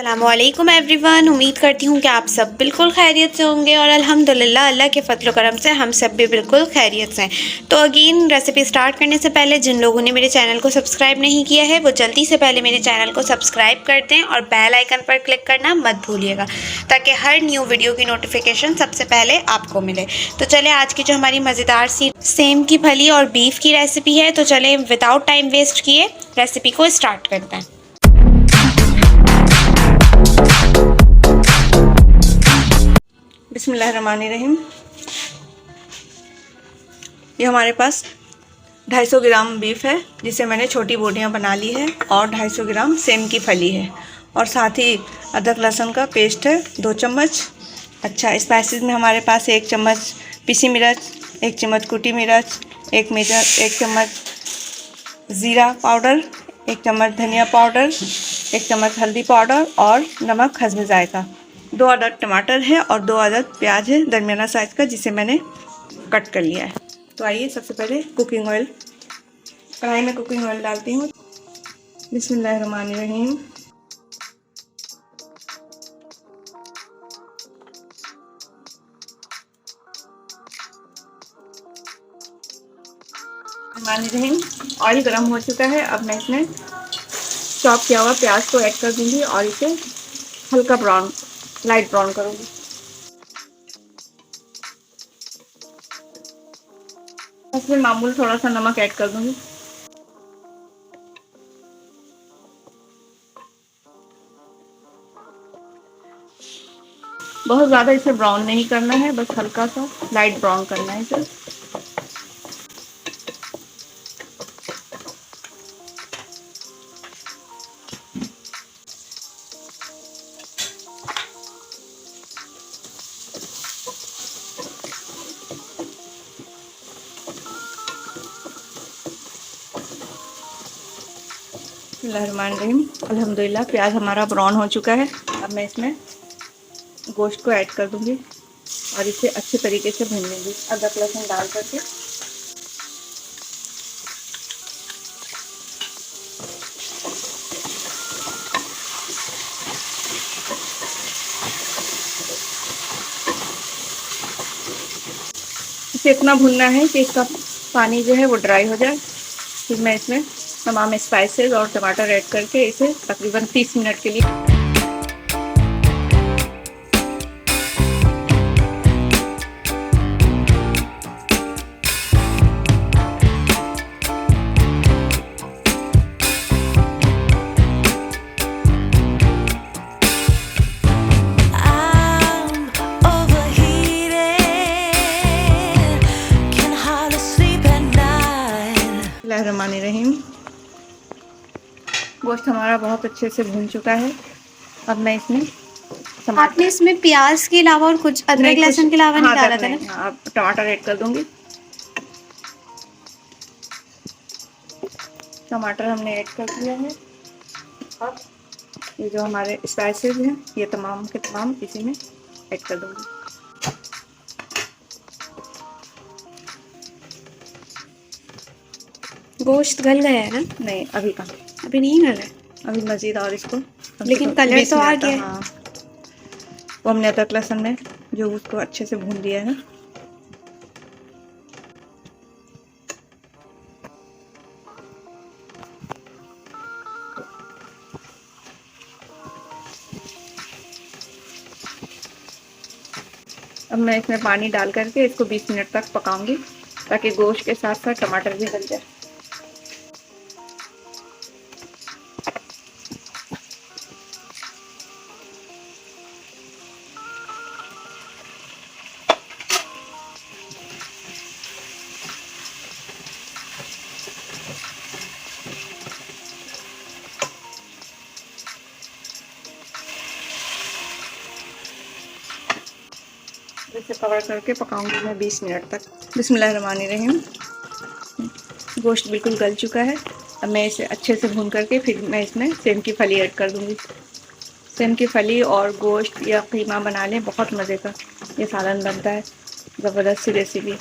अस्सलामुअलैकुम एवरीवन। उम्मीद करती हूँ कि आप सब बिल्कुल खैरियत से होंगे और अल्हम्दुलिल्लाह अल्लाह के फजल करम से हम सब भी बिल्कुल खैरियत से हैं। तो अगेन रेसिपी स्टार्ट करने से पहले जिन लोगों ने मेरे चैनल को सब्सक्राइब नहीं किया है वो जल्दी से पहले मेरे चैनल को सब्सक्राइब कर दें और बेल आइकन पर क्लिक करना मत भूलिएगा ताकि हर न्यू वीडियो की नोटिफिकेशन सबसे पहले आपको मिले। तो चले आज की जो हमारी मज़ेदार सी सेम की फली और बीफ की रेसिपी है, तो चले विदाउट टाइम वेस्ट किए रेसिपी को स्टार्ट करते हैं। बिस्मिल्लाहिर्रहमानिर्रहीम। ये हमारे पास 250 ग्राम बीफ है जिसे मैंने छोटी बोटियां बना ली है और 250 ग्राम सेम की फली है और साथ ही अदरक लहसुन का पेस्ट है 2 चम्मच। अच्छा, स्पाइसेस में हमारे पास 1 चम्मच पिसी मिर्च, 1 चम्मच कुटी मिर्च, 1 चम्मच ज़ीरा पाउडर, 1 चम्मच धनिया पाउडर, 1 चम्मच हल्दी पाउडर और नमक हस्ब जायका। 2 अदद टमाटर है और 2 अदद प्याज है दरमियाना साइज़ का जिसे मैंने कट कर लिया है। तो आइए सबसे पहले कुकिंग ऑयल, कढ़ाई में कुकिंग ऑयल डालती हूँ। बिस्मिल्लाहिर्रहमानिर्रहीम। ऑयल गर्म हो चुका है। अब मैं इसमें चॉप किया हुआ प्याज को ऐड कर दूंगी और इसे हल्का ब्राउन, लाइट ब्राउन करूंगी। इसमें मामूल थोड़ा सा नमक ऐड कर दूंगी। बहुत ज़्यादा इसे ब्राउन नहीं करना है, बस हल्का सा लाइट ब्राउन करना है इसे। अल्हम्दुलिल्लाह प्याज हमारा ब्राउन हो चुका है। अब मैं इसमें गोश्त को ऐड कर दूंगी और इसे अच्छे तरीके से भून लूँगी अदरक लहसुन डाल करके। इसे इतना भूनना है कि इसका पानी जो है वो ड्राई हो जाए। फिर मैं इसमें तमाम स्पाइसेस और टमाटर ऐड करके इसे तकरीबन 30 मिनट के लिए रहीम। गोश्त हमारा बहुत अच्छे से भून चुका है। अब मैं इसमें आपने इसमें प्याज के अलावा और कुछ अदरक लहसुन के अलावा नहीं डाला था ना? अब टमाटर ऐड कर दूंगी। टमाटर हमने ऐड कर दिया है। अब ये जो हमारे स्पाइसेस हैं ये तमाम के तमाम इसी में ऐड कर दूंगी। गोश्त गल गया है ना? नहीं, अभी कहाँ, अभी नहीं गला है। अभी मजीद और इसको लेकिन कलर तो आ गया है। हाँ, वो हमने अदरक लहसुन में जो उसको अच्छे से भून दिया है। अब मैं इसमें पानी डाल करके इसको 20 मिनट तक पकाऊंगी ताकि गोश्त के साथ साथ टमाटर भी गल जाए। इसे कवर करके पकाऊंगी मैं 20 मिनट तक। बिस्मिल्लाहिर्रहमानिर्रहीम। गोश्त बिल्कुल गल चुका है। अब मैं इसे अच्छे से भून करके फिर मैं इसमें सेम की फली ऐड कर दूंगी। सेम की फली और गोश्त या कीमा बना लें, बहुत मज़े का ये सालन बनता है। ज़बरदस्त सी रेसिपी।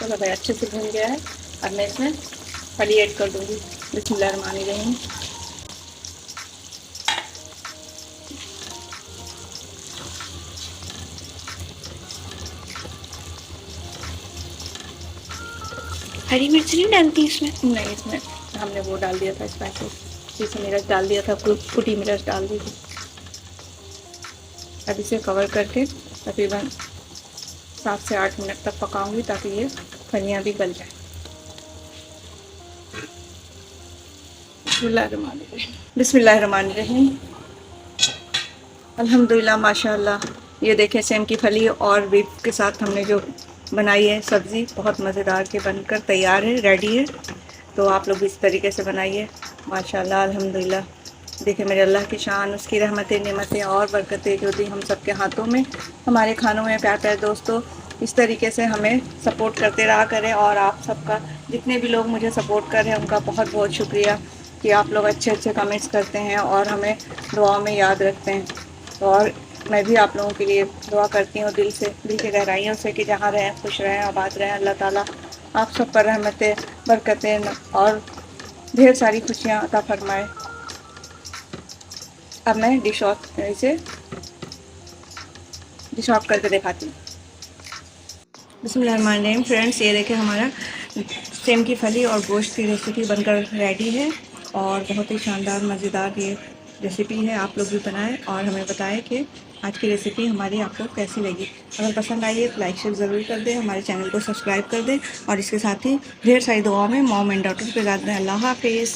मसाला भाई अच्छे से भून गया है। अब मैं इसमें फली ऐड कर दूँगी। बिस्मिल्लाहिर्रहमानिर्रहीम। हरी मिर्च नहीं डालती इसमें? नहीं, इसमें हमने वो डाल दिया था स्पाइसेस, जैसे मिर्च डाल दिया था, कुटी मिर्च डाल दी थी। अब इसे कवर करके तकरीबन 7 से 8 मिनट तक पकाऊंगी ताकि ये फलियाँ भी गल जाए। बिस्मिल्लाहिर्रहमानिर्रहीम। अल्हम्दुलिल्लाह, माशाअल्लाह। ये देखें, सेम की फली और बीफ के साथ हमने जो बनाई है सब्ज़ी, बहुत मज़ेदार के बनकर तैयार है, रेडी है। तो आप लोग भी इस तरीके से बनाइए। माशाअल्लाह, अल्हम्दुलिल्लाह। देखिए मेरे अल्लाह की शान, उसकी रहमतें, नेमतें और बरकतें जो दी हम सब के हाथों में, हमारे खानों में। प्यार प्यारे दोस्तों, इस तरीके से हमें सपोर्ट करते रहा करें। और आप सबका, जितने भी लोग मुझे सपोर्ट कर रहे हैं, उनका बहुत बहुत शुक्रिया कि आप लोग अच्छे अच्छे कमेंट्स करते हैं और हमें दुआओं में याद रखते हैं। और मैं भी आप लोगों के लिए दुआ करती हूँ दिल से, दिल की गहराइयों से, कि जहाँ रहें खुश रहें, आबाद रहें। अल्लाह ताला आप सब पर रहमतें, बरकतें और ढेर सारी खुशियाँ अता फरमाए। अब मैं डिश ऑफ करके दिखाती हूँ। बिस्मिल्लाहिर्रहमानिर्रहीम। फ्रेंड्स, ये देखें, हमारा सेम की फली और गोश्त की रेसिपी बनकर रेडी है और बहुत ही शानदार मज़ेदार ये रेसिपी है। आप लोग भी बनाएं और हमें बताएं कि आज की रेसिपी हमारी आपको कैसी लगी। अगर पसंद आई है तो लाइक शेयर ज़रूर कर दें, हमारे चैनल को सब्सक्राइब कर दें और इसके साथ ही ढेर सारी दुआओं में मॉम एंड डॉटर पे याद रहें। अल्लाह हाफिज़।